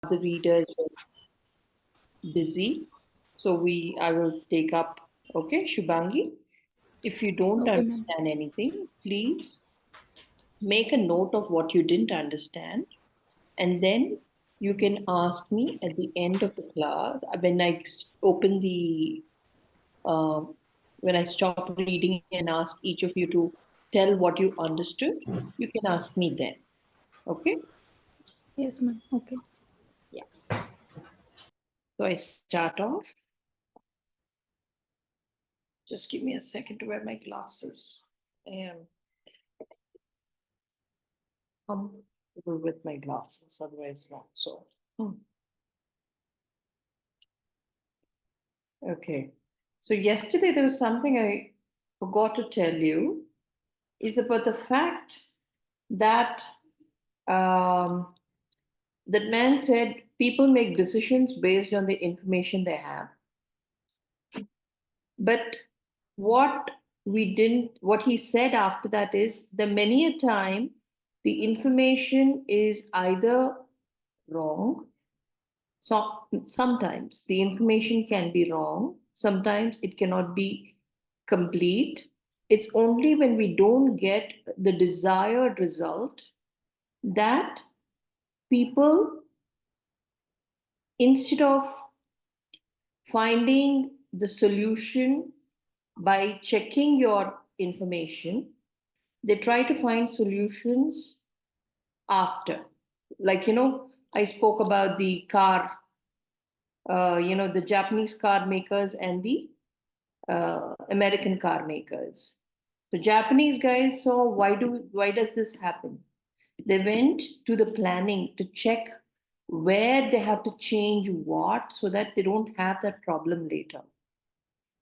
the readers busy. So I will take up. Okay, Shubhangi. If you don't Okay, ma'am. understand anything, please make a note of what you didn't understand, and then you can ask me at the end of the class when I open the uh, when I stop reading and ask each of you to tell what you understood. You can ask me then. Okay? Yes, ma'am. Okay. Yeah. So I start off. Just give me a second to wear my glasses. I am comfortable with my glasses, otherwise not so. Okay. So yesterday there was something I forgot to tell you is about the fact that um, that man said people make decisions based on the information they have. But what what he said after that is that many a time the information is either wrong. So sometimes the information can be wrong, sometimes it cannot be complete. It's only when we don't get the desired result that people, instead of finding the solution by checking your information, they try to find solutions after. Like, I spoke about the car, the Japanese car makers and the American car makers. So Japanese guys saw why does this happen? They went to the planning to check where they have to change what so that they don't have that problem later.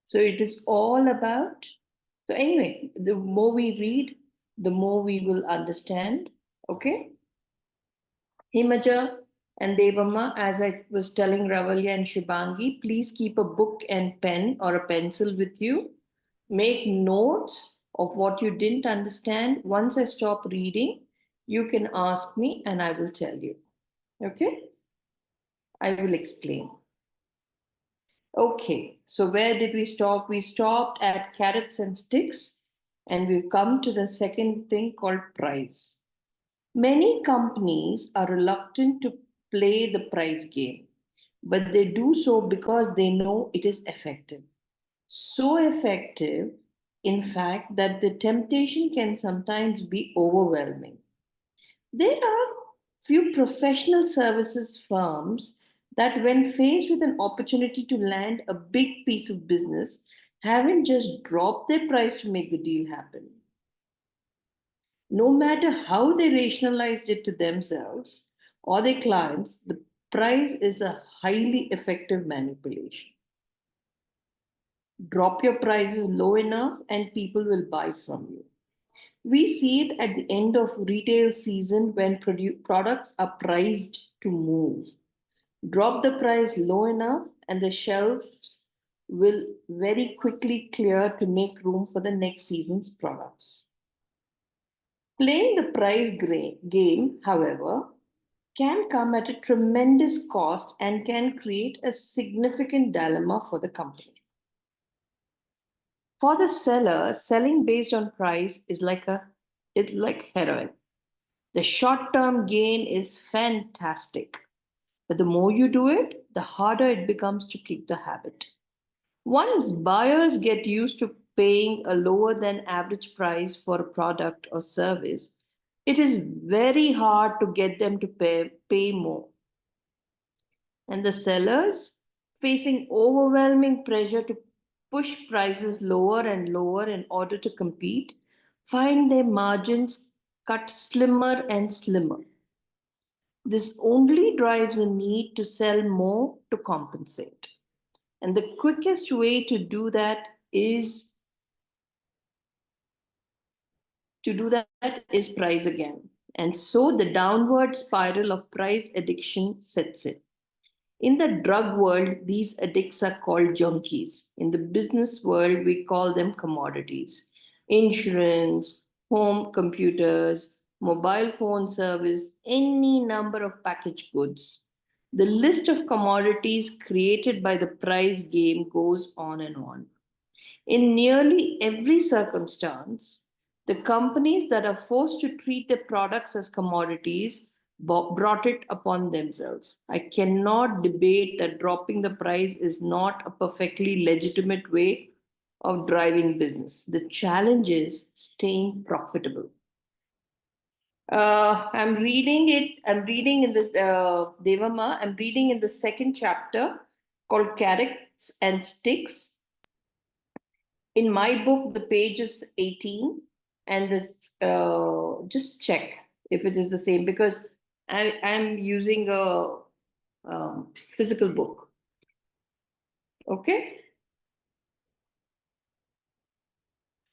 So it is all about. So anyway, the more we read, the more we will understand. Okay. Himaja and Devamma, as I was telling Ravalya and Shubhangi, please keep a book and pen or a pencil with you. Make notes of what you didn't understand. Once I stop reading, you can ask me and I will tell you. Okay? I will explain. Okay, so where did we stop? We stopped at carrots and sticks, and we've come to the second thing called price. Many companies are reluctant to play the price game, but they do so because they know it is effective. So effective, in fact, that the temptation can sometimes be overwhelming. There are few professional services firms that, when faced with an opportunity to land a big piece of business, haven't just dropped their price to make the deal happen. No matter how they rationalized it to themselves or their clients, the price is a highly effective manipulation. Drop your prices low enough and people will buy from you. We see it at the end of retail season when products are priced to move. Drop the price low enough and the shelves will very quickly clear to make room for the next season's products. Playing the game, however, can come at a tremendous cost and can create a significant dilemma for the company. For the seller, selling based on price is it's like heroin. The short-term gain is fantastic, but the more you do it, the harder it becomes to kick the habit. Once buyers get used to paying a lower than average price for a product or service, it is very hard to get them to pay more. And the sellers, facing overwhelming pressure to push prices lower and lower in order to compete, find their margins cut slimmer and slimmer. This only drives a need to sell more to compensate. And the quickest way to do that is price again. And so the downward spiral of price addiction sets in. In the drug world, these addicts are called junkies. In the business world, we call them commodities. Insurance, home computers, mobile phone service, any number of packaged goods. The list of commodities created by the price game goes on and on. In nearly every circumstance, the companies that are forced to treat their products as commodities brought it upon themselves. I cannot debate that dropping the price is not a perfectly legitimate way of driving business. The challenge is staying profitable. I'm reading it. I'm reading in the Devama. I'm reading in the second chapter called Carrots and Sticks. In my book, the page is 18, and this just check if it is the same because I'm using a physical book. Okay.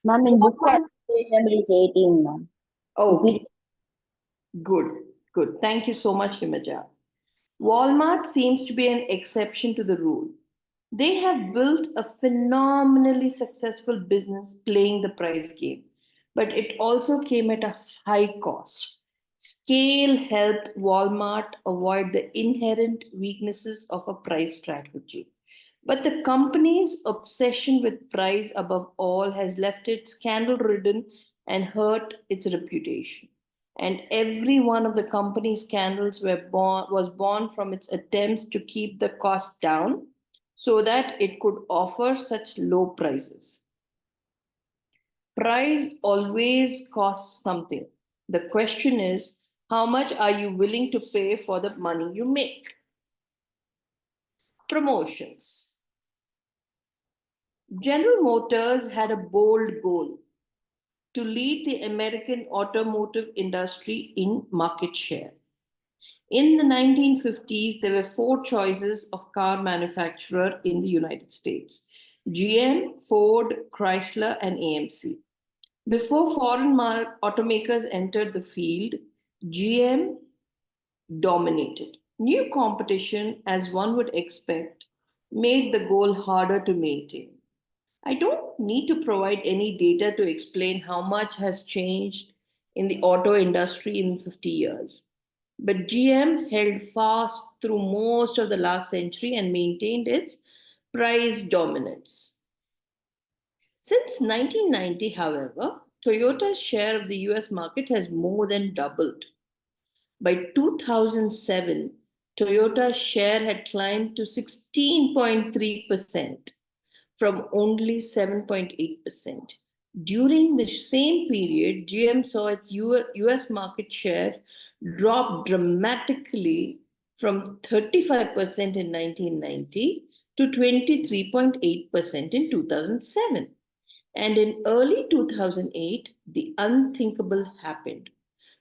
Ma'am, in book page number is 18, ma'am. Okay. Good. Good. Thank you so much, Himaja. Walmart seems to be an exception to the rule. They have built a phenomenally successful business playing the price game, but it also came at a high cost. Scale helped Walmart avoid the inherent weaknesses of a price strategy. But the company's obsession with price above all has left it scandal ridden and hurt its reputation. And every one of the company's scandals was born from its attempts to keep the cost down so that it could offer such low prices. Price always costs something. The question is, how much are you willing to pay for the money you make? Promotions. General Motors had a bold goal to lead the American automotive industry in market share. In the 1950s, there were four choices of car manufacturer in the United States: GM, Ford, Chrysler, and AMC. Before foreign automakers entered the field, GM dominated. New competition, as one would expect, made the goal harder to maintain. I don't need to provide any data to explain how much has changed in the auto industry in 50 years. But GM held fast through most of the last century and maintained its price dominance. Since 1990, however, Toyota's share of the US market has more than doubled. By 2007, Toyota's share had climbed to 16.3% from only 7.8%. During the same period, GM saw its US market share drop dramatically from 35% in 1990 to 23.8% in 2007. And in early 2008, the unthinkable happened.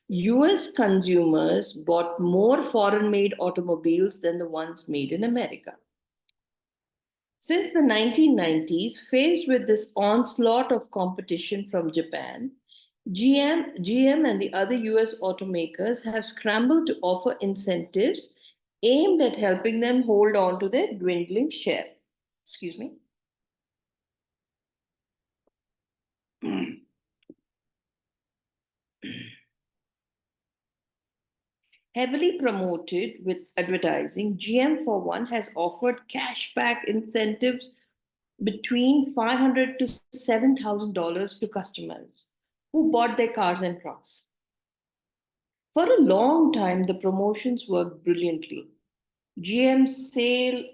US consumers bought more foreign made automobiles than the ones made in America. Since the 1990s, faced with this onslaught of competition from Japan, GM and the other US automakers have scrambled to offer incentives aimed at helping them hold on to their dwindling share. Excuse me. Heavily promoted with advertising, GM for one has offered cashback incentives between $500 to $7,000 to customers who bought their cars and trucks. For a long time, the promotions worked brilliantly. GM's sales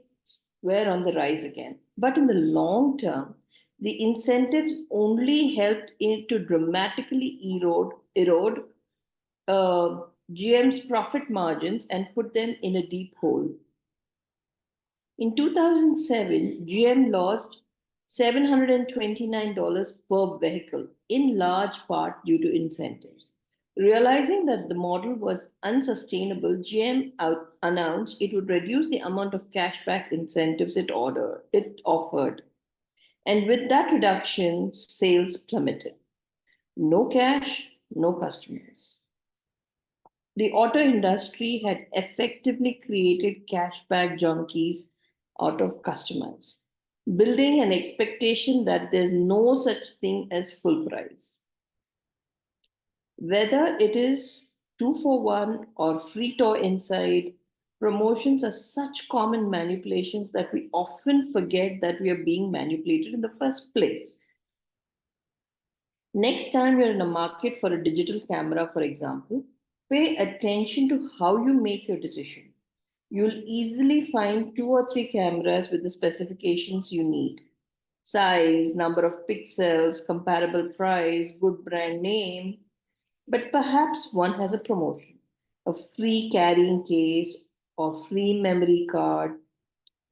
were on the rise again. But in the long term, the incentives only helped it to dramatically erode GM's profit margins and put them in a deep hole. In 2007, GM lost $729 per vehicle, in large part due to incentives. Realizing that the model was unsustainable, GM announced it would reduce the amount of cashback incentives it offered. And with that reduction, sales plummeted. No cash, no customers. The auto industry had effectively created cashback junkies out of customers, building an expectation that there's no such thing as full price. Whether it is 2 for 1 or free tour inside, Promotions are such common manipulations that we often forget that we are being manipulated in the first place. Next time you're in a market for a digital camera, for example, pay attention to how you make your decision. You'll easily find two or three cameras with the specifications you need: size, number of pixels, comparable price, good brand name. But perhaps one has a promotion, a free carrying case, or free memory card.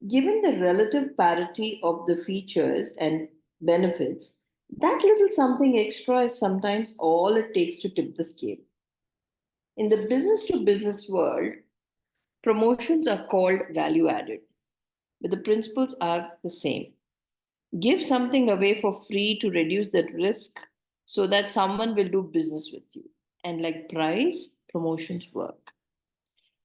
Given the relative parity of the features and benefits, that little something extra is sometimes all it takes to tip the scale. In the business to business world, promotions are called value added, but the principles are the same. Give something away for free to reduce that risk so that someone will do business with you. And like price, promotions work.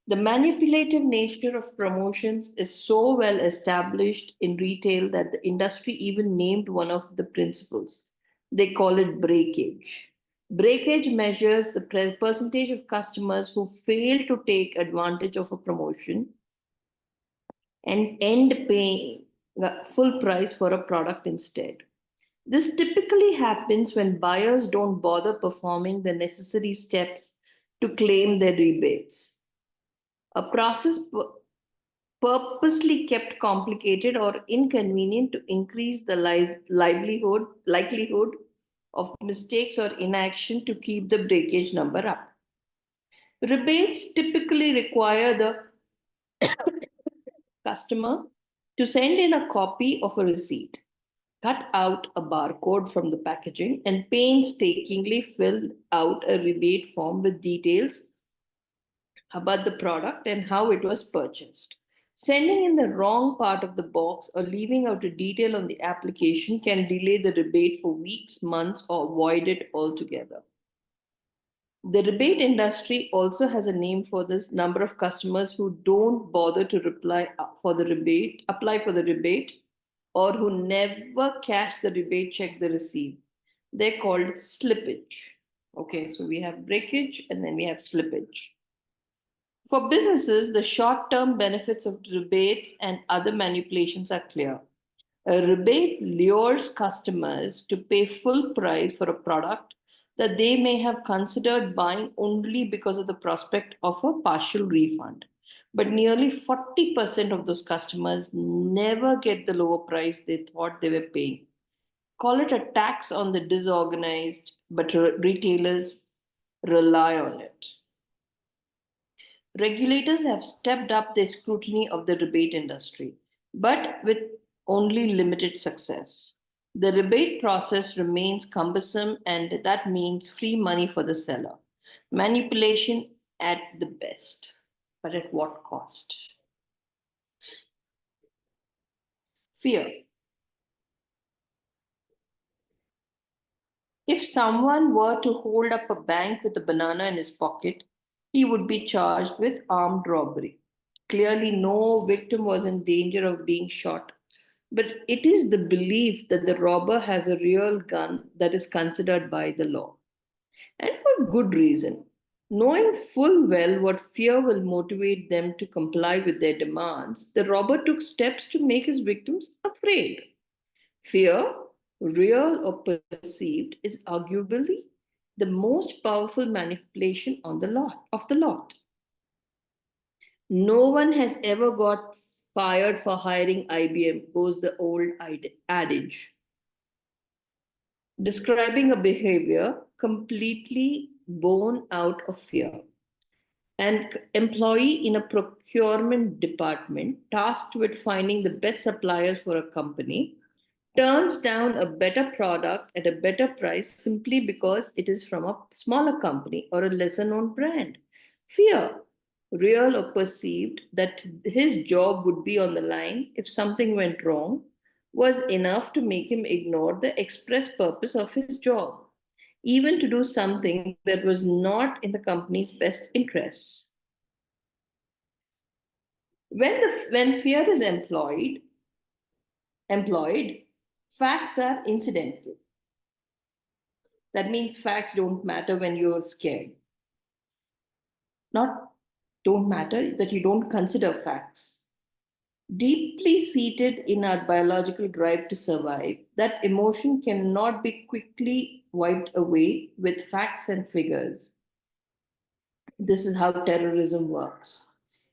The manipulative nature of promotions is so well established in retail that the industry even named one of the principles. They call it breakage. Breakage measures the percentage of customers who fail to take advantage of a promotion and end paying full price for a product instead. This typically happens when buyers don't bother performing the necessary steps to claim their rebates. A process purposely kept complicated or inconvenient to increase the likelihood of mistakes or inaction to keep the breakage number up. Rebates typically require the customer to send in a copy of a receipt, cut out a barcode from the packaging, and painstakingly fill out a rebate form with details about the product and how it was purchased. Sending in the wrong part of the box or leaving out a detail on the application can delay the rebate for weeks, months, or avoid it altogether. The rebate industry also has a name for this number of customers who don't bother to apply for the rebate, or who never cash the rebate check they receive. They're called slippage. Okay, so we have breakage and then we have slippage. For businesses, the short term benefits of rebates and other manipulations are clear. A rebate lures customers to pay full price for a product that they may have considered buying only because of the prospect of a partial refund. But nearly 40% of those customers never get the lower price they thought they were paying. Call it a tax on the disorganized, but retailers rely on it. Regulators have stepped up their scrutiny of the rebate industry, but with only limited success. The rebate process remains cumbersome, and that means free money for the seller. Manipulation at the best, but at what cost? Fear. If someone were to hold up a bank with a banana in his pocket, he would be charged with armed robbery. Clearly, no victim was in danger of being shot, but it is the belief that the robber has a real gun that is considered by the law. And for good reason. Knowing full well what fear will motivate them to comply with their demands, the robber took steps to make his victims afraid. Fear, real or perceived, is arguably the most powerful manipulation on the lot of the lot. No one has ever got fired for hiring IBM, goes the old adage, describing a behavior completely born out of fear. An employee in a procurement department tasked with finding the best suppliers for a company turns down a better product at a better price simply because it is from a smaller company or a lesser known brand. Fear, real or perceived, that his job would be on the line if something went wrong, was enough to make him ignore the express purpose of his job, even to do something that was not in the company's best interests. When fear is employed, facts are incidental. That means facts don't matter when you're scared. Not don't matter, that you don't consider facts. Deeply seated in our biological drive to survive, that emotion cannot be quickly wiped away with facts and figures. This is how terrorism works.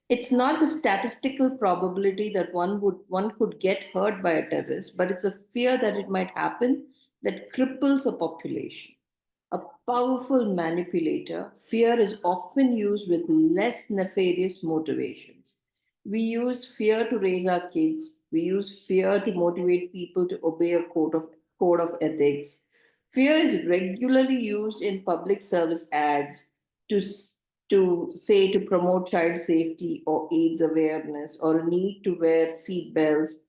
It's not the statistical probability that one could get hurt by a terrorist, but it's a fear that it might happen that cripples a population. A powerful manipulator, fear is often used with less nefarious motivations. We use fear to raise our kids. We use fear to motivate people to obey a code of ethics. Fear is regularly used in public service ads to, to say to promote child safety or AIDS awareness or a need to wear seat belts.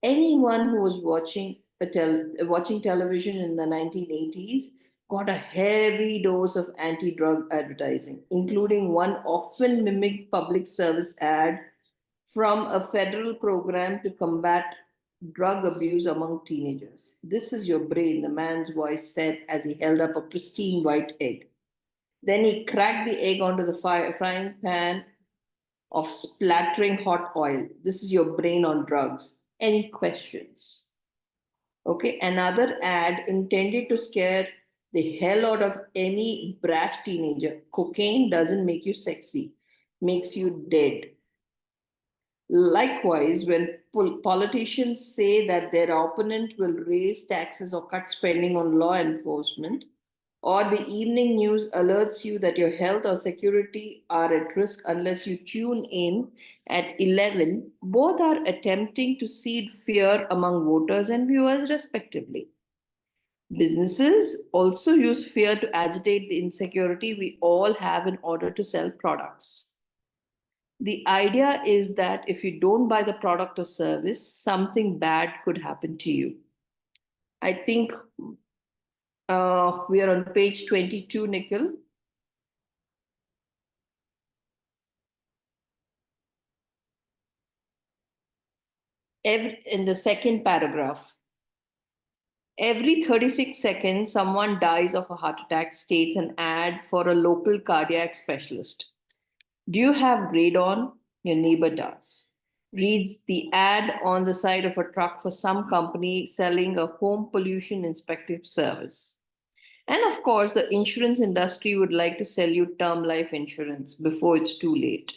Anyone who was watching television in the 1980s got a heavy dose of anti drug advertising, including one often mimicked public service ad from a federal program to combat drug abuse among teenagers. This is your brain, the man's voice said as he held up a pristine white egg. Then he cracked the egg onto the frying pan of splattering hot oil. This is your brain on drugs. Any questions? Okay, another ad intended to scare the hell out of any brash teenager. Cocaine doesn't make you sexy, makes you dead. Likewise, when politicians say that their opponent will raise taxes or cut spending on law enforcement, or the evening news alerts you that your health or security are at risk unless you tune in at 11, both are attempting to seed fear among voters and viewers, respectively. Businesses also use fear to agitate the insecurity we all have in order to sell products. The idea is that if you don't buy the product or service, something bad could happen to you. I think we are on page 22, Nikhil. In the second paragraph, every 36 seconds, someone dies of a heart attack, states an ad for a local cardiac specialist. Do you have radon? Your neighbor does. Reads the ad on the side of a truck for some company selling a home pollution inspective service. And of course, the insurance industry would like to sell you term life insurance before it's too late.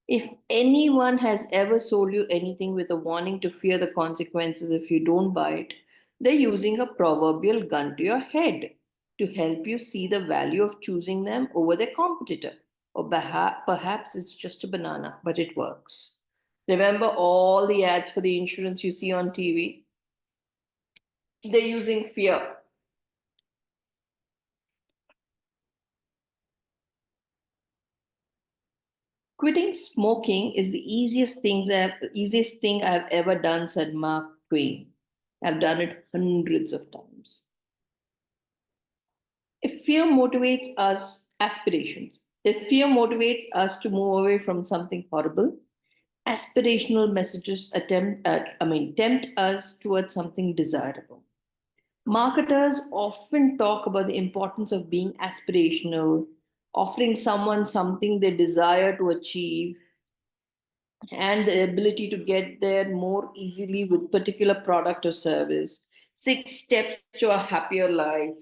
If anyone has ever sold you anything with a warning to fear the consequences if you don't buy it, they're using a proverbial gun to your head to help you see the value of choosing them over their competitor. Or perhaps it's just a banana, but it works. Remember all the ads for the insurance you see on TV? They're using fear. Quitting smoking is the easiest thing I've ever done, said Mark Twain. I've done it hundreds of times. If fear motivates us, aspirations. If fear motivates us to move away from something horrible, aspirational messages tempt us towards something desirable. Marketers often talk about the importance of being aspirational, offering someone something they desire to achieve, and the ability to get there more easily with particular product or service. 6 steps to a happier life.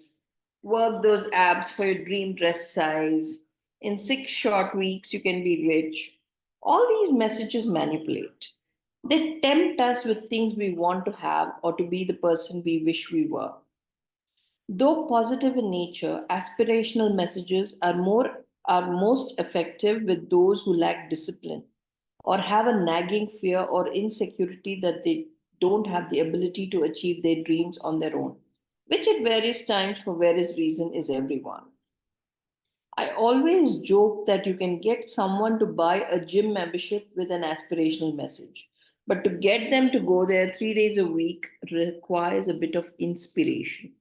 Work those abs for your dream dress size. In 6 short weeks, you can be rich. All these messages manipulate. They tempt us with things we want to have or to be the person we wish we were. Though positive in nature, aspirational messages are most effective with those who lack discipline or have a nagging fear or insecurity that they don't have the ability to achieve their dreams on their own, which at various times for various reasons is everyone. I always joke that you can get someone to buy a gym membership with an aspirational message, but to get them to go there 3 days a week requires a bit of inspiration.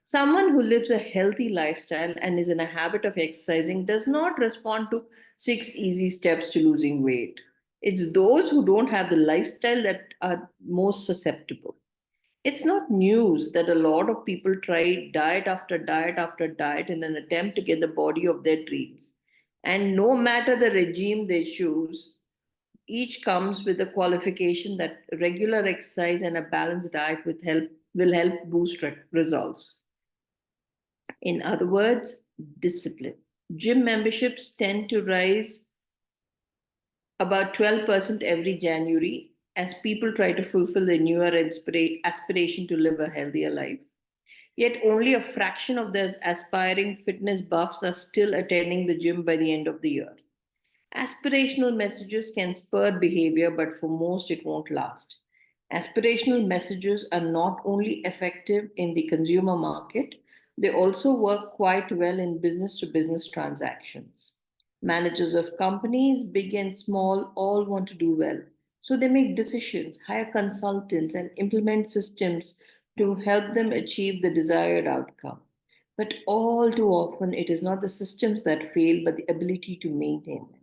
Someone who lives a healthy lifestyle and is in a habit of exercising does not respond to 6 easy steps to losing weight. It's those who don't have the lifestyle that are most susceptible. It's not news that a lot of people try diet after diet after diet in an attempt to get the body of their dreams. And no matter the regime they choose, each comes with a qualification that regular exercise and a balanced diet will help boost results. In other words, discipline. Gym memberships tend to rise about 12% every January as people try to fulfill their newer aspiration to live a healthier life. Yet only a fraction of those aspiring fitness buffs are still attending the gym by the end of the year. Aspirational messages can spur behavior, but for most it won't last. Aspirational messages are not only effective in the consumer market, they also work quite well in business to business transactions. Managers of companies, big and small, all want to do well. So they make decisions, hire consultants, and implement systems to help them achieve the desired outcome. But all too often, it is not the systems that fail, but the ability to maintain them.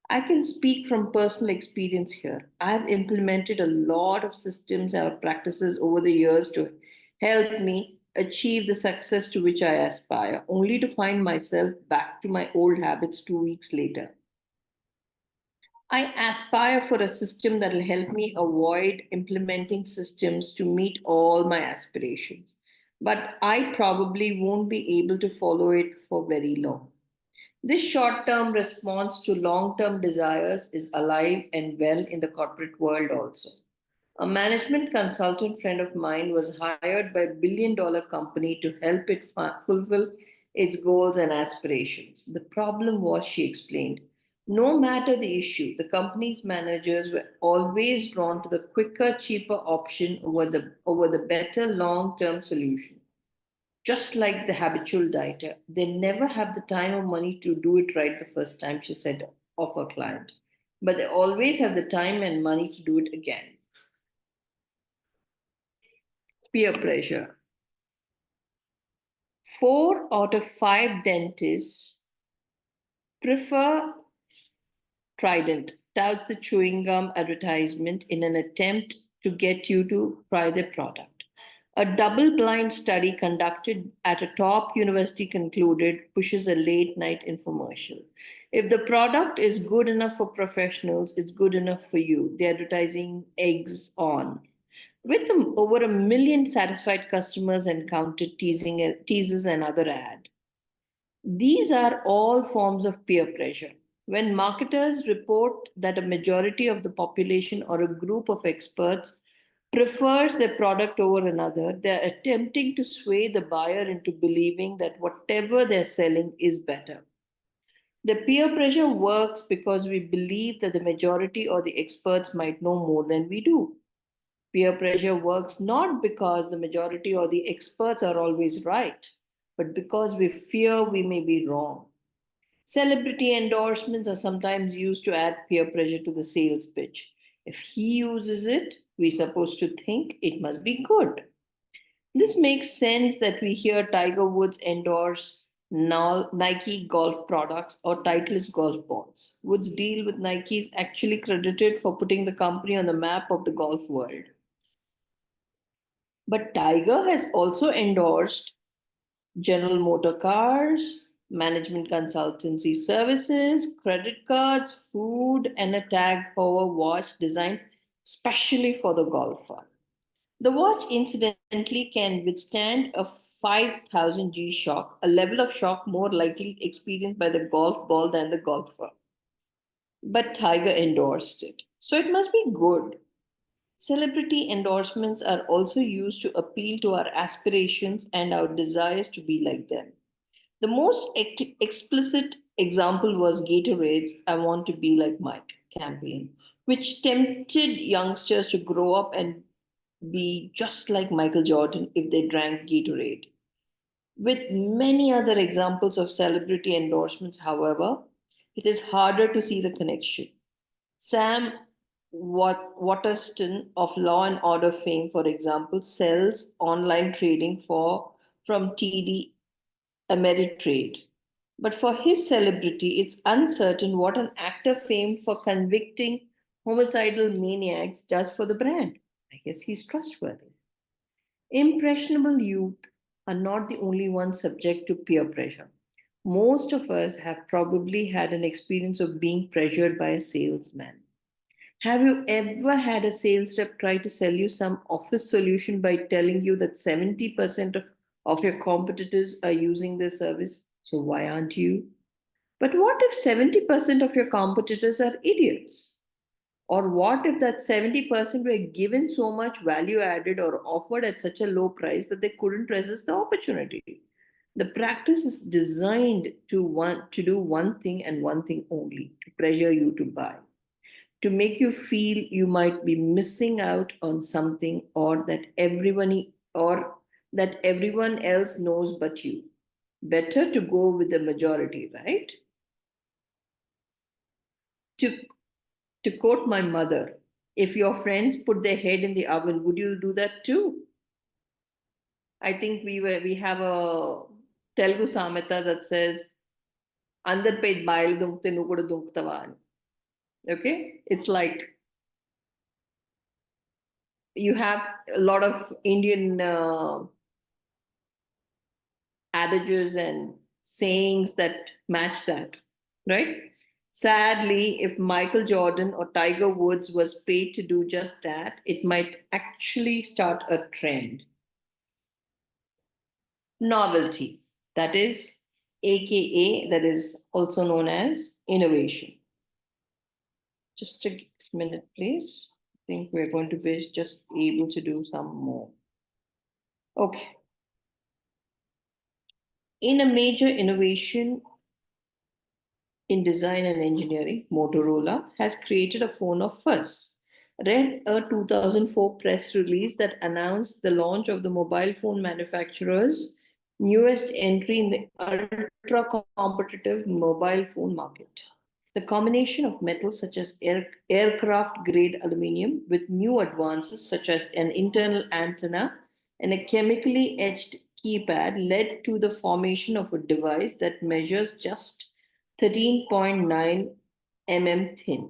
I can speak from personal experience here. I've implemented a lot of systems or practices over the years to help me achieve the success to which I aspire, only to find myself back to my old habits 2 weeks later. I aspire for a system that will help me avoid implementing systems to meet all my aspirations, but I probably won't be able to follow it for very long. This short term response to long term desires is alive and well in the corporate world also. A management consultant friend of mine was hired by a $1 billion company to help it fulfill its goals and aspirations. The problem was, she explained, no matter the issue, the company's managers were always drawn to the quicker, cheaper option over the better long term solution. Just like the habitual dieter, they never have the time or money to do it right the first time, she said of her client. But they always have the time and money to do it again. Peer pressure. 4 out of 5 dentists prefer Trident, touts the chewing gum advertisement in an attempt to get you to try their product. A double blind study conducted at a top university concluded pushes a late night infomercial. If the product is good enough for professionals, it's good enough for you. The advertising eggs on. With over 1 million satisfied customers encountered teases another ad. These are all forms of peer pressure. When marketers report that a majority of the population or a group of experts prefers their product over another, they're attempting to sway the buyer into believing that whatever they're selling is better. The peer pressure works because we believe that the majority or the experts might know more than we do. Peer pressure works not because the majority or the experts are always right, but because we fear we may be wrong. Celebrity endorsements are sometimes used to add peer pressure to the sales pitch. If he uses it, we're supposed to think it must be good. This makes sense that we hear Tiger Woods endorse now Nike golf products or Titleist golf balls. Woods' deal with Nike is actually credited for putting the company on the map of the golf world. But Tiger has also endorsed General Motor Cars, management consultancy services, credit cards, food, and a Tag Heuer watch designed specially for the golfer. The watch, incidentally, can withstand a 5,000 G shock, a level of shock more likely experienced by the golf ball than the golfer. But Tiger endorsed it, so it must be good. Celebrity endorsements are also used to appeal to our aspirations and our desires to be like them. The most explicit example was Gatorade's I Want to Be Like Mike campaign, which tempted youngsters to grow up and be just like Michael Jordan if they drank Gatorade. With many other examples of celebrity endorsements, however, it is harder to see the connection. Sam Waterston of Law and Order fame, for example, sells online trading from TD Ameritrade. But for his celebrity, it's uncertain what an actor famed for convicting homicidal maniacs does for the brand. I guess he's trustworthy. Impressionable youth are not the only ones subject to peer pressure. Most of us have probably had an experience of being pressured by a salesman. Have you ever had a sales rep try to sell you some office solution by telling you that 70% of your competitors are using this service? So why aren't you? But what if 70% of your competitors are idiots? Or what if that 70% were given so much value added or offered at such a low price that they couldn't resist the opportunity? The practice is designed to do one thing and one thing only, to pressure you to buy, to make you feel you might be missing out on something or that everyone else knows but you. Better to go with the majority, right? To to quote my mother, if your friends put their head in the oven, would you do that too? I think we have a Telugu sameta that says అందరి పై బాయిలు దుంకుతే నువ్వు కూడా దుంకుతావా అని. Okay, it's like you have a lot of Indian adages and sayings that match that, right? Sadly, if Michael Jordan or Tiger Woods was paid to do just that, it might actually start a trend. Novelty, that is, aka, that is also known as innovation. Just a minute, please. I think we're going to be just able to do some more. Okay. In a major innovation in design and engineering, Motorola has created a phone of fuzz. Read a 2004 press release that announced the launch of the mobile phone manufacturer's newest entry in the ultra competitive mobile phone market. The combination of metals such as aircraft grade aluminum with new advances such as an internal antenna and a chemically etched keypad led to the formation of a device that measures just 13.9 mm thin.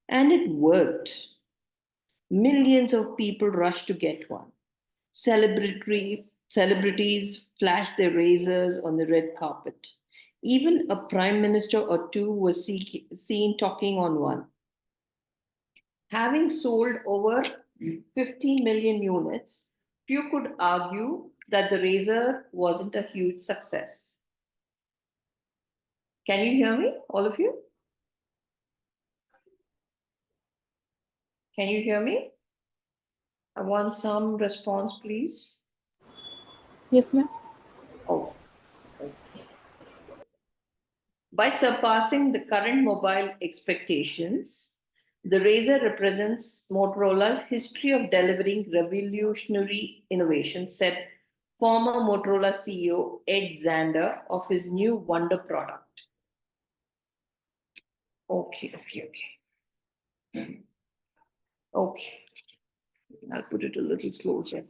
And it worked. Millions of people rushed to get one. Celebrities flashed their razors on the red carpet. Even a prime minister or two was seen talking on one. Having sold over 15 million units, few could argue that the razor wasn't a huge success. Can you hear me, all of you? Can you hear me? I want some response, please. Yes, ma'am. Oh. By surpassing the current mobile expectations, the Razr represents Motorola's history of delivering revolutionary innovation, said former Motorola CEO Ed Zander of his new Wonder product. Okay. Okay. I'll put it a little closer.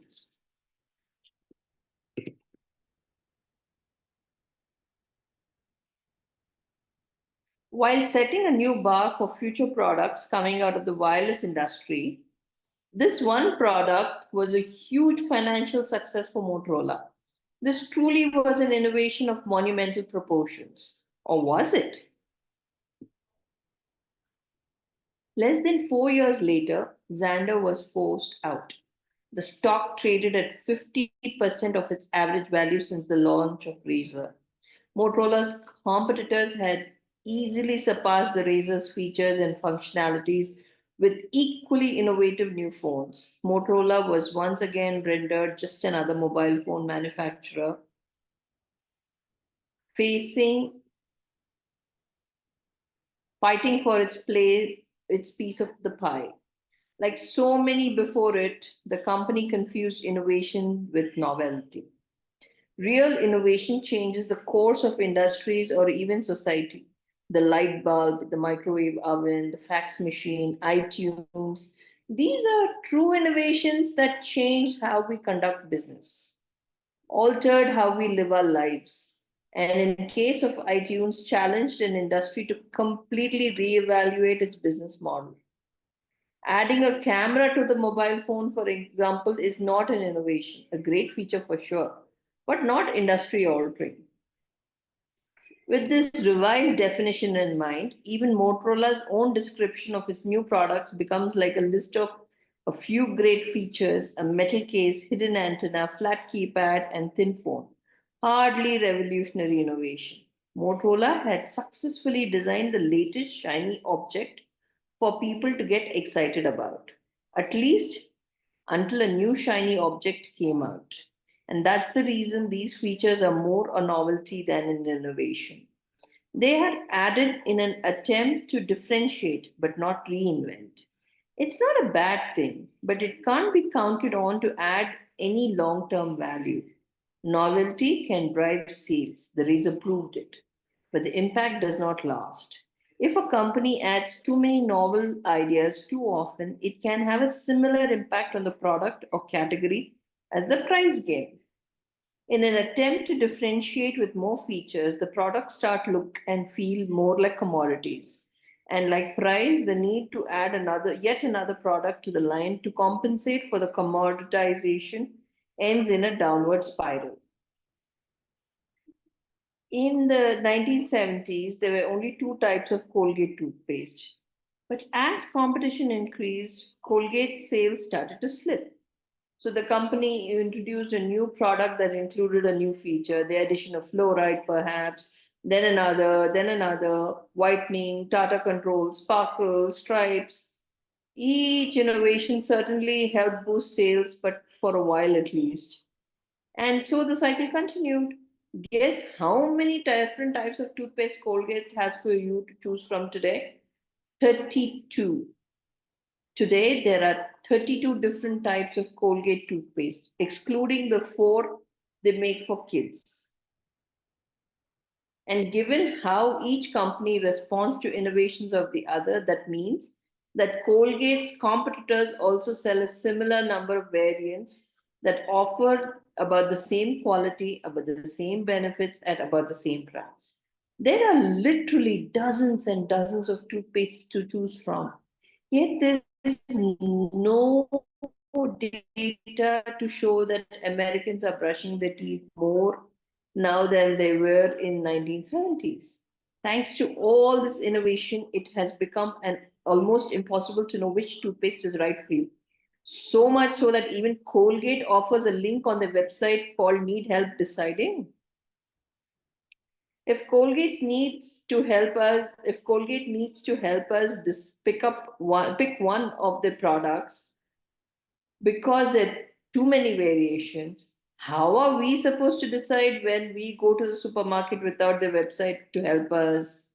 While setting a new bar for future products coming out of the wireless industry, this one product was a huge financial success for Motorola. This truly was an innovation of monumental proportions. Or was it? Less than 4 years later, Xander was forced out. The stock traded at 50% of its average value since the launch of Razr. Motorola's competitors had easily surpassed the Razr's features and functionalities with equally innovative new phones. Motorola was once again rendered just another mobile phone manufacturer fighting for its piece of the pie. Like so many before it, the company confused innovation with novelty. Real innovation changes the course of industries or even society. The light bulb, the microwave oven, the fax machine, iTunes. These are true innovations that changed how we conduct business, altered how we live our lives, and in case of iTunes, challenged an industry to completely reevaluate its business model. Adding a camera to the mobile phone, for example, is not an innovation, a great feature for sure, but not industry altering. With this revised definition in mind, even Motorola's own description of its new products becomes like a list of a few great features: a metal case, hidden antenna, flat keypad, and thin phone. Hardly revolutionary innovation. Motorola had successfully designed the latest shiny object for people to get excited about, at least until a new shiny object came out. And that's the reason these features are more a novelty than an innovation. They had added in an attempt to differentiate but not reinvent. It's not a bad thing, but it can't be counted on to add any long term value. Novelty can drive sales, the razor proved it, but the impact does not last. If a company adds too many novel ideas too often, it can have a similar impact on the product or category as the price game. In an attempt to differentiate with more features, the products start look and feel more like commodities. And like price, the need to add yet another product to the line to compensate for the commoditization ends in a downward spiral. In the 1970s, there were only two types of Colgate toothpaste. But as competition increased, Colgate's sales started to slip. So the company introduced a new product that included a new feature, the addition of fluoride perhaps, then another, whitening, Tata control, sparkle, stripes. Each innovation certainly helped boost sales, but for a while at least. And so the cycle continued. Guess how many different types of toothpaste Colgate has for you to choose from today? 32. Today, there are 32 different types of Colgate toothpaste, excluding the four they make for kids. And given how each company responds to innovations of the other, that means that Colgate's competitors also sell a similar number of variants that offer about the same quality, about the same benefits, at about the same price. There are literally dozens and dozens of toothpaste to choose from. Yet there is no data to show that Americans are brushing their teeth more now than they were in 1970s. Thanks to all this innovation, it has become almost impossible to know which toothpaste is right for you. So much so that even Colgate offers a link on their website called Need Help Deciding. If Colgate needs to help us pick one of the products because there are too many variations, how are we supposed to decide when we go to the supermarket without the website to help us?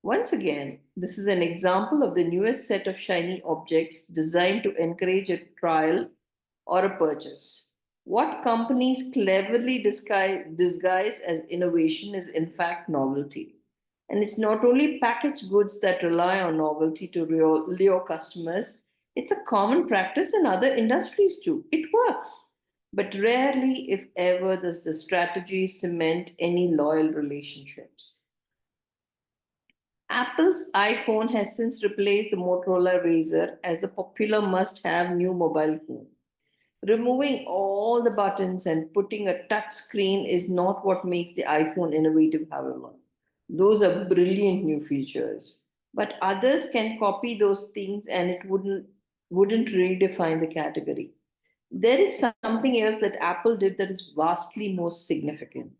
Once again, this is an example of the newest set of shiny objects designed to encourage a trial or a purchase. What companies cleverly disguise as innovation is, in fact, novelty. And it's not only packaged goods that rely on novelty to lure customers, it's a common practice in other industries too. It works. But rarely, if ever, does the strategy cement any loyal relationships. Apple's iPhone has since replaced the Motorola Razr as the popular must have new mobile phone. Removing all the buttons and putting a touch screen is not what makes the iPhone innovative, however. Those are brilliant new features. But others can copy those things and it wouldn't redefine the category. There is something else that Apple did that is vastly more significant.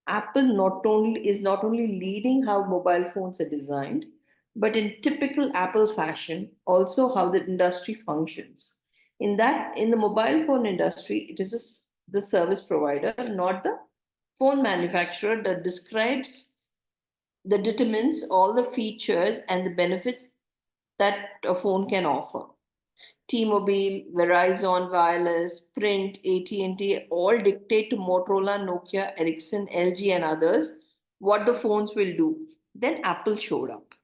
Apple is not only leading how mobile phones are designed, but in typical Apple fashion, also how the industry functions. In the mobile phone industry, it is the service provider, not the phone manufacturer, that determines all the features and the benefits that a phone can offer. T-Mobile, Verizon Wireless, Sprint, AT&T all dictate to Motorola, Nokia, Ericsson, LG and others what the phones will do. Then Apple showed up.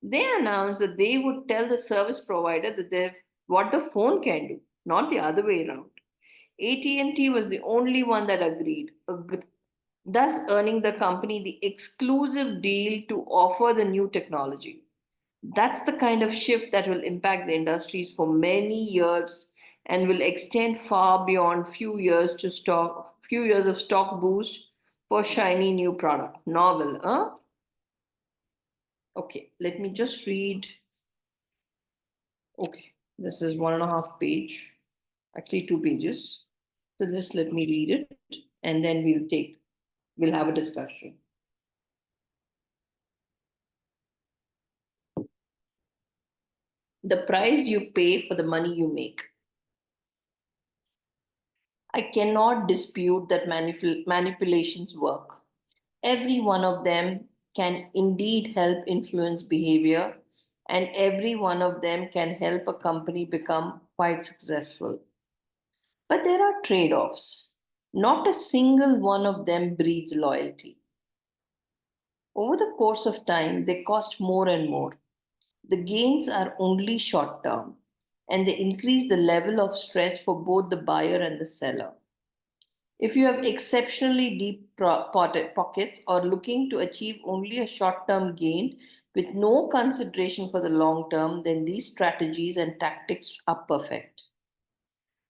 They announced that they would tell the service provider what the phone can do, not the other way around. AT&T was the only one that agreed, thus earning the company the exclusive deal to offer the new technology. That's the kind of shift that will impact the industries for many years and will extend far beyond few years of stock boost for shiny new product. Novel, huh? Okay, let me just read. Okay, this is 1.5 page, actually 2 pages. So just let me read it and then we'll have a discussion. The price you pay for the money you make. I cannot dispute that manipulations work. Every one of them can indeed help influence behavior, and every one of them can help a company become quite successful. But there are trade offs. Not a single one of them breeds loyalty. Over the course of time, they cost more and more. The gains are only short term, and they increase the level of stress for both the buyer and the seller. If you have exceptionally deep pockets or looking to achieve only a short term gain with no consideration for the long term, then these strategies and tactics are perfect.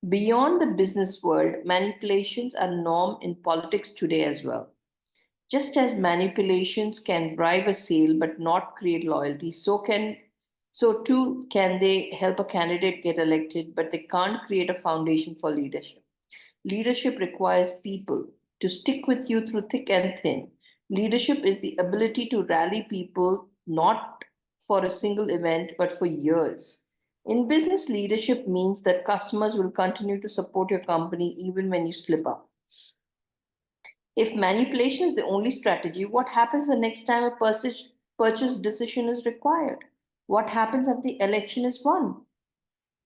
Beyond the business world, manipulations are norm in politics today as well. Just as manipulations can drive a sale but not create loyalty, so too can they help a candidate get elected, but they can't create a foundation for leadership. Leadership requires people to stick with you through thick and thin. Leadership is the ability to rally people not for a single event but for years. In business, leadership means that customers will continue to support your company even when you slip up. If manipulation is the only strategy, what happens the next time a purchase decision is required? What happens if the election is won?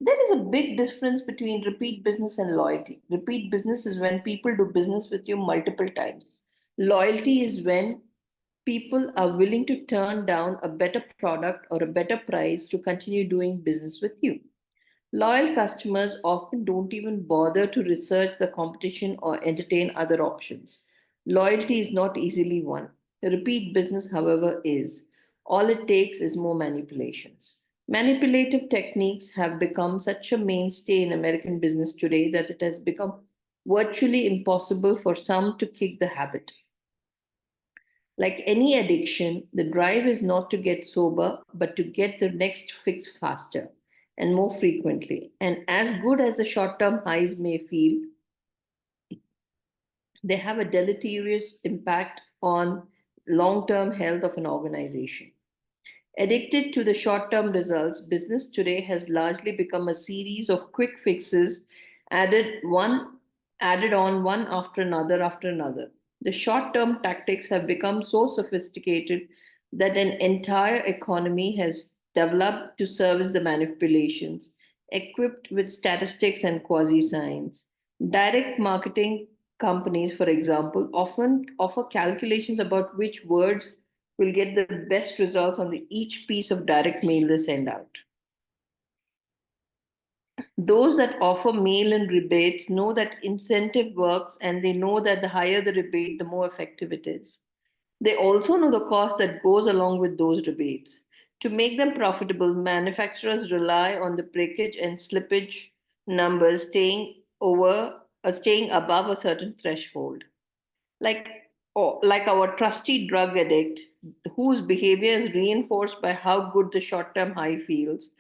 There is a big difference between repeat business and loyalty. Repeat business is when people do business with you multiple times. Loyalty is when people are willing to turn down a better product or a better price to continue doing business with you. Loyal customers often don't even bother to research the competition or entertain other options. Loyalty is not easily won. Repeat business, however, is. All it takes is more manipulations. Manipulative techniques have become such a mainstay in American business today that it has become virtually impossible for some to kick the habit. Like any addiction, the drive is not to get sober, but to get the next fix faster and more frequently. And as good as the short term highs may feel, they have a deleterious impact on long term health of an organization. Addicted to the short term results, business today has largely become a series of quick fixes added one added on one after another. The short term tactics have become so sophisticated that an entire economy has developed to service the manipulations, equipped with statistics and quasi science. Direct marketing companies, for example, often offer calculations about which words will get the best results on each piece of direct mail they send out. Those that offer mail in rebates know that incentive works and they know that the higher the rebate, the more effective it is. They also know the cost that goes along with those rebates. To make them profitable, manufacturers rely on the breakage and slippage numbers staying above a certain threshold. Like like our trusty drug addict whose behavior is reinforced by how good the short-term high feels,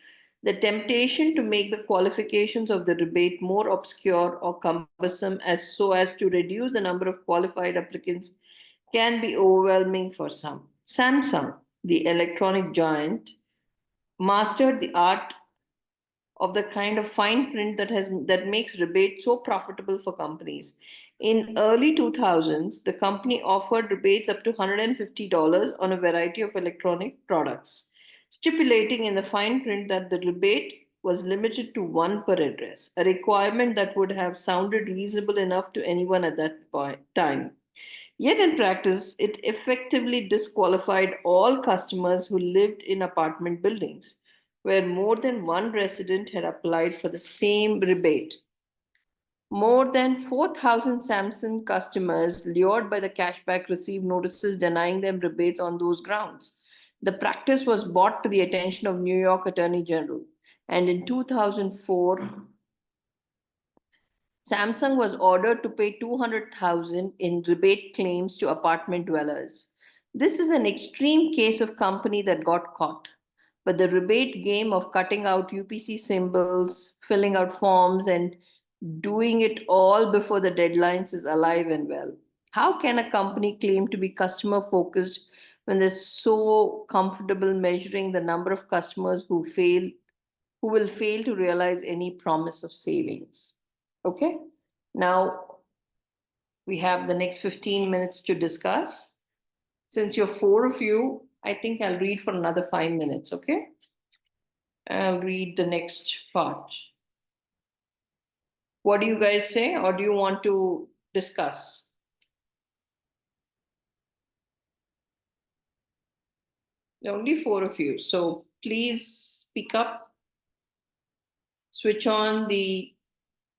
the temptation to make the qualifications of the rebate more obscure or cumbersome as to reduce the number of qualified applicants can be overwhelming for some. Samsung, the electronic giant, mastered the art of the kind of fine print that makes rebate so profitable for companies. In early 2000s, the company offered rebates up to $150 on a variety of electronic products, stipulating in the fine print that the rebate was limited to one per address, a requirement that would have sounded reasonable enough to anyone at that time. Yet in practice, it effectively disqualified all customers who lived in apartment buildings where more than one resident had applied for the same rebate. More than 4,000 Samsung customers lured by the cashback received notices denying them rebates on those grounds. The practice was brought to the attention of New York Attorney General, and in 2004, Samsung was ordered to pay 200,000 in rebate claims to apartment dwellers. This is an extreme case of company that got caught. But the rebate game of cutting out UPC symbols, filling out forms, and doing it all before the deadlines is alive and well. How can a company claim to be customer focused when they're so comfortable measuring the number of customers who will fail to realize any promise of savings? Okay, now we have the next 15 minutes to discuss. Since you're four of you, I think I'll read for another 5 minutes, okay? I'll read the next part. What do you guys say, or do you want to discuss? There are only four of you, so please speak up. Switch on the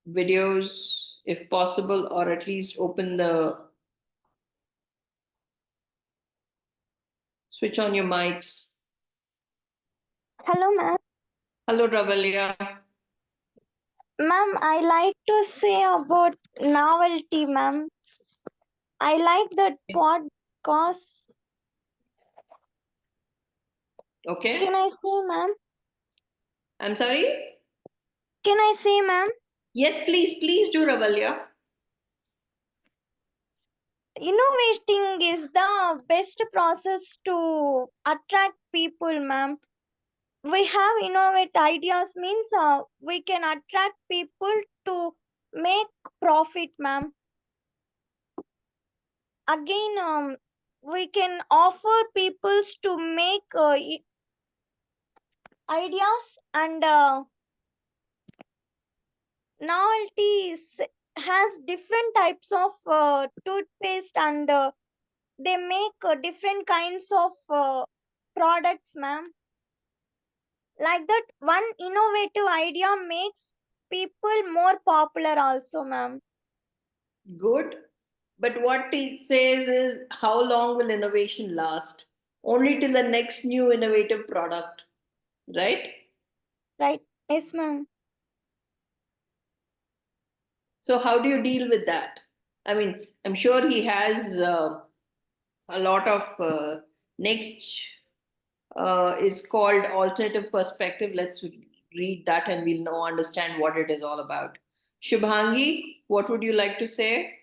videos if possible, or at least switch on your mics. Hello, ma'am. Hello, Ravalia. Ma'am, I like to say about novelty, ma'am. I like that podcast. Okay. Can I say, ma'am? I'm sorry? Can I say, ma'am? Yes, please do, Ravalia. Innovating is the best process to attract people, ma'am. We have innovate ideas means we can attract people to make profit, ma'am. Again, we can offer peoples to make ideas and novelties has different types of toothpaste and they make different kinds of products, ma'am. Like that, one innovative idea makes people more popular also, ma'am. Good. But what it says is how long will innovation last? Only till the next new innovative product, right? Right? Yes, ma'am. So, how do you deal with that? I mean, I'm sure he has a lot of next is called alternative perspective. Let's read that and we'll now understand what it is all about. Shubhangi, what would you like to say?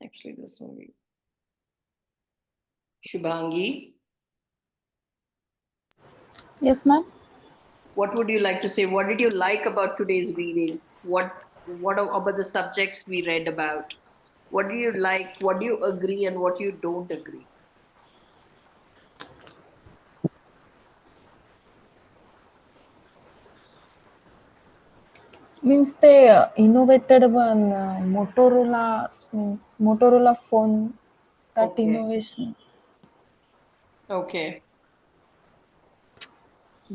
Actually, this one. Shubhangi, Yes, ma'am. what would you like to say? What did you like about today's reading? What about the subjects we read about? What do you like? What do you agree and what you don't agree? Means they innovated one Motorola phone. That Okay. innovation. Okay.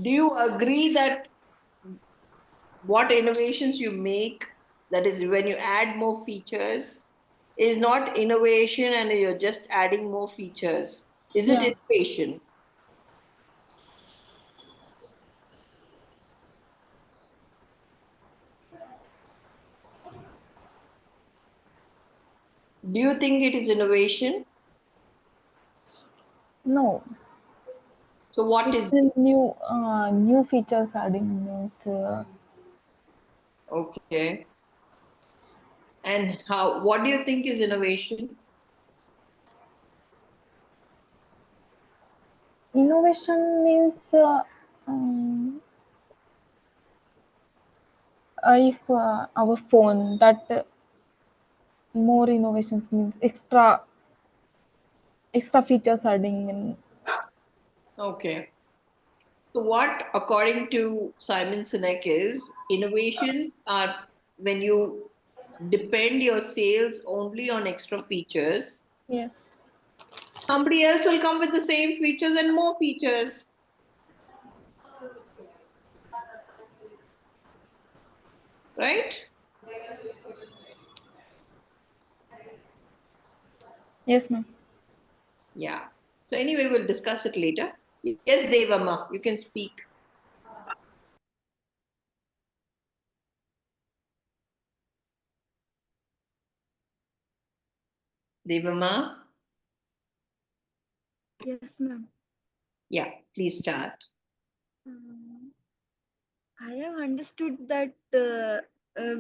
Do you agree that what innovations you make, that is when you add more features, is not innovation and you're just adding more features? Is it Yeah. innovation? Do you think it is innovation? No. So what It's is a it? new features adding means Okay. And how, what do you think is innovation? innovation means if our phone that more innovations means extra features adding in. Okay. So what, according to Simon Sinek, is innovations are when you depend your sales only on extra features, Yes. somebody else will come with the same features and more features, right? Yes, ma'am. Yeah. So anyway, we'll discuss it later. Yes, Devama, you can speak. Devama? Yes, ma'am. Yeah, please start. I have understood that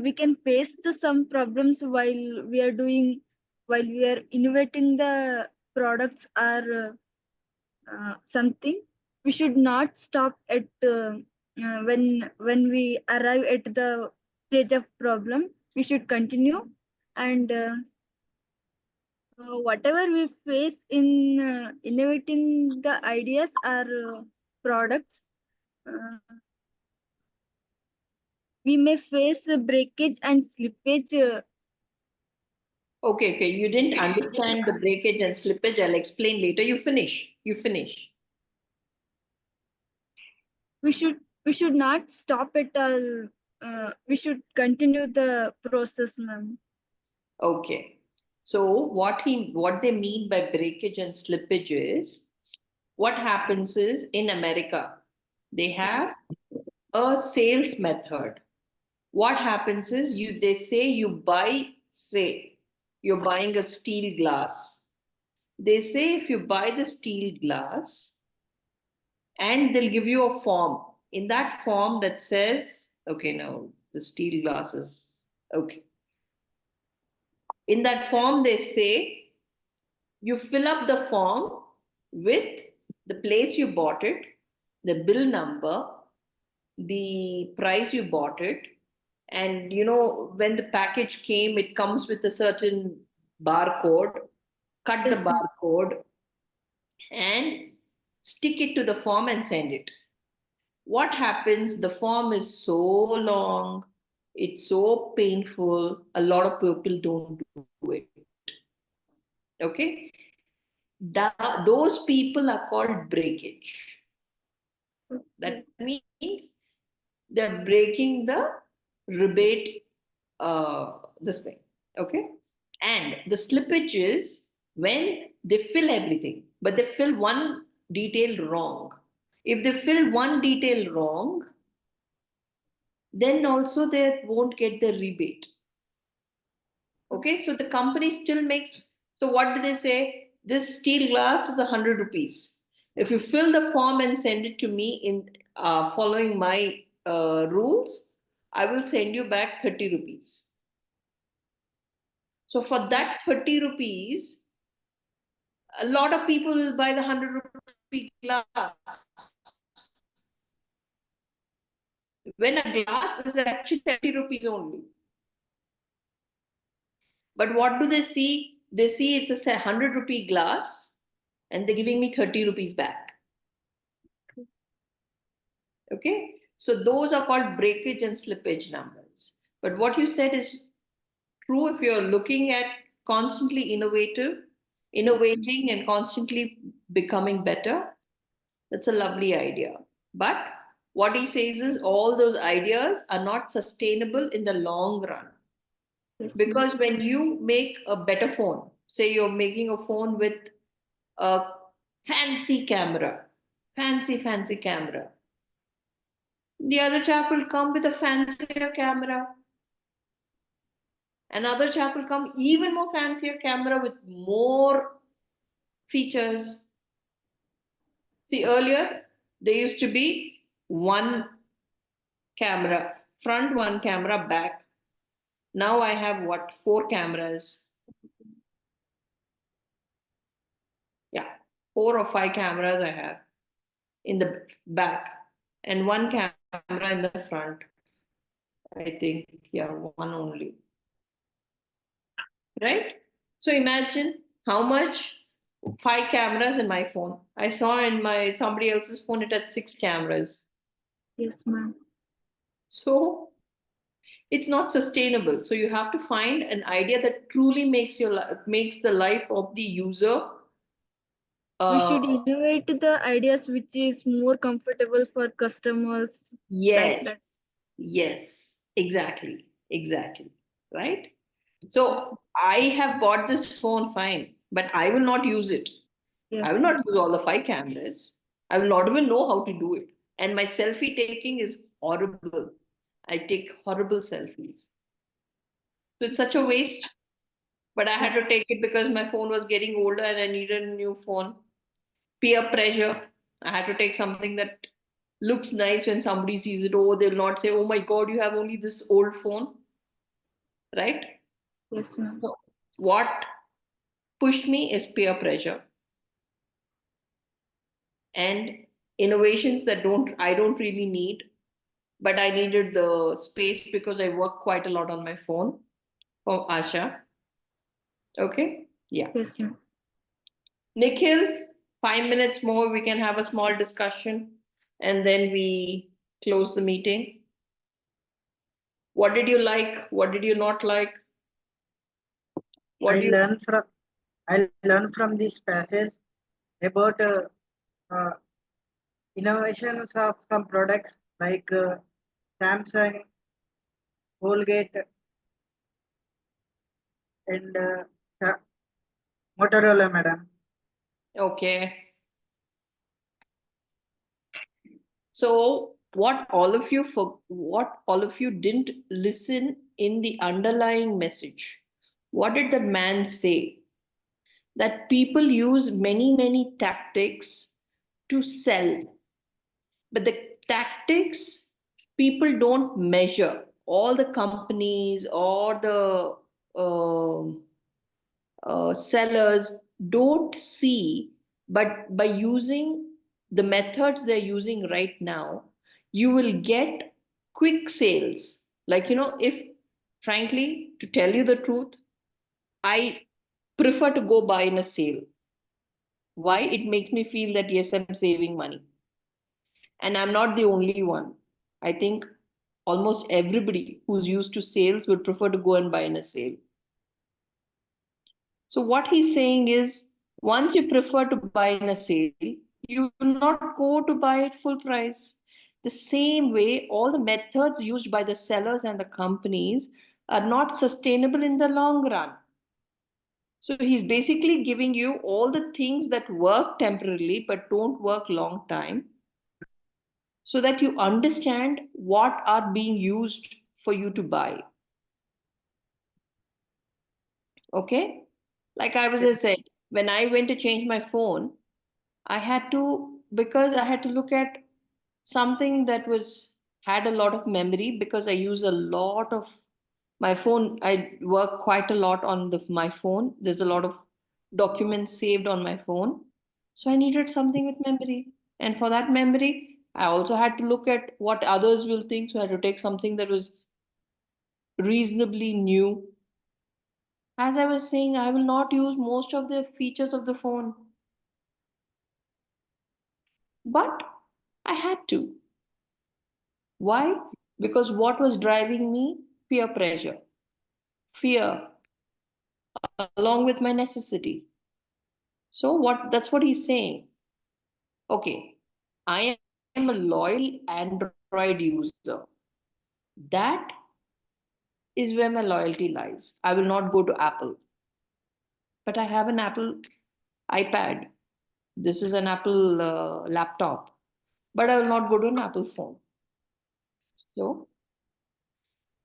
we can face some problems while we are innovating the products or something. We should not stop at when we arrive at the stage of problem. We should continue, and whatever we face in innovating the ideas or products, uh, we may face breakage and slippage. Okay, you didn't understand the breakage and slippage. I'll explain later. You finish. We should not stop at all. We should continue the process, ma'am. Okay. So what they mean by breakage and slippage is, what happens is in America, they have a sales method. What happens is they say say you're buying a steel glass. They say if you buy the steel glass, and they'll give you a form. In that form that says, okay, now the steel glasses, okay. In that form, they say you fill up the form with the place you bought it, the bill number, the price you bought it, and when the package came, it comes with a certain barcode. Cut the Yes, ma'am. barcode and stick it to the form and send it. What happens? The form is so long, it's so painful, a lot of people don't do it. Okay, those people are called breakage. That means they're breaking the rebate, this thing. Okay, and the slippage is when they fill everything, but they fill one detail wrong. If they fill one detail wrong, then also they won't get the rebate. Okay, so the company still makes. So what do they say? This steel glass is 100 rupees. If you fill the form and send it to me in following my rules, I will send you back 30 rupees. So for that 30 rupees, a lot of people will buy the 100 rupee glass. When a glass is actually 30 rupees only. But what do they see? They see it's a 100 rupee glass and they're giving me 30 rupees back. Okay, so those are called breakage and slippage numbers. But what you said is true. If you're looking at constantly innovating and constantly becoming better, that's a lovely idea. But what he says is all those ideas are not sustainable in the long run. Yes, ma'am. Because when you make a better phone, say you're making a phone with a fancy camera, fancy camera, the other chap will come with a fancier camera. Another chap will come even more fancier camera with more features. See, earlier there used to be one camera, front, one camera, back. Now I have what? 4 cameras. Yeah, 4 or 5 cameras I have in the back and one camera in the front. I think, yeah, one only. Right? So imagine how much 5 cameras in my phone. I saw in my somebody else's phone it had 6 cameras. Yes, ma'am. So it's not sustainable. So you have to find an idea that truly makes makes the life of the user. We should innovate the ideas which is more comfortable for customers. Like that. Yes, exactly. Right? So I have bought this phone, fine, but I will not use it. I Yes, will ma'am. not use all the 5 cameras. I will not even know how to do it. And my selfie taking is horrible. I take horrible selfies. So it's such a waste. But I had to take it because my phone was getting older and I needed a new phone. Peer pressure. I had to take something that looks nice when somebody sees it. Oh, they'll not say, oh my God, you have only this old phone, right? Yes, ma'am. So what pushed me is peer pressure and innovations that I don't really need, but I needed the space because I work quite a lot on my phone for Asha. Okay? Yeah. Yes, ma'am. Nikhil, 5 minutes more, we can have a small discussion and then we close the meeting. What did you like? What did you not like? What I do you learn from I learn from this passage about uh, innovations of some products like Samsung, Colgate, and Motorola, madam. okay? So what all of you didn't listen in the underlying message. What did the man say? That people use many tactics to sell, but the tactics people don't measure. All the companies or the sellers don't see, but by using the methods they're using right now, you will get quick sales. Like, if frankly, to tell you the truth, I prefer to go buy in a sale. Why? It makes me feel that yes, I'm saving money. And I'm not the only one. I think almost everybody who's used to sales would prefer to go and buy in a sale. So what he's saying is, once you prefer to buy in a sale, you will not go to buy it full price. The same way, all the methods used by the sellers and the companies are not sustainable in the long run. So he's basically giving you all the things that work temporarily but don't work long time, so that you understand what are being used for you to buy. Okay? Like I was just said, when I went to change my phone, I had to, because I had to look at something that had a lot of memory, because I use a lot of my phone. I work quite a lot on my phone. There's a lot of documents saved on my phone. So I needed something with memory. And for that memory, I also had to look at what others will think. So I had to take something that was reasonably new. As I was saying, I will not use most of the features of the phone. But I had to. Why? Because what was driving me? Peer pressure, fear, along with my necessity. So that's what he's saying. Okay, I am a loyal Android user. That is where my loyalty lies. I will not go to Apple. But I have an Apple iPad. This is an Apple laptop. But I will not go to an Apple phone. So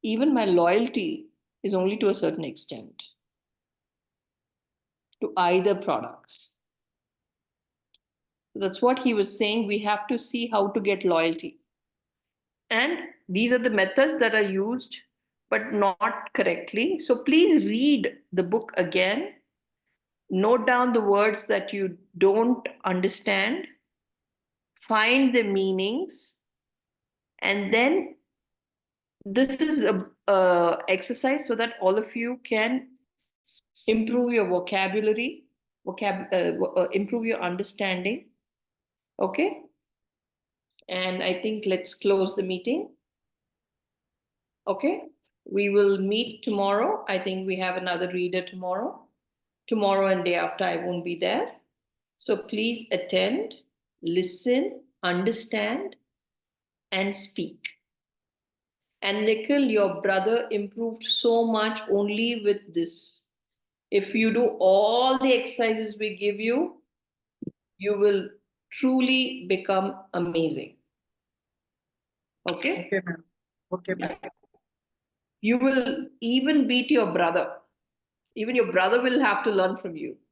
even my loyalty is only to a certain extent to either products. That's what he was saying. We have to see how to get loyalty. And these are the methods that are used, but not correctly. So please read the book again. Note down the words that you don't understand, find the meanings, and then this is a exercise so that all of you can improve your vocabulary, improve your understanding. Okay? And I think let's close the meeting. Okay? We will meet tomorrow. I think we have another reader tomorrow. Tomorrow and day after, I won't be there. So please attend, listen, understand, and speak. And Nikhil, your brother improved so much only with this. If you do all the exercises we give you, you will truly become amazing. Okay? Okay, ma'am. Okay, ma'am. You will even beat your brother. Even your brother will have to learn from you.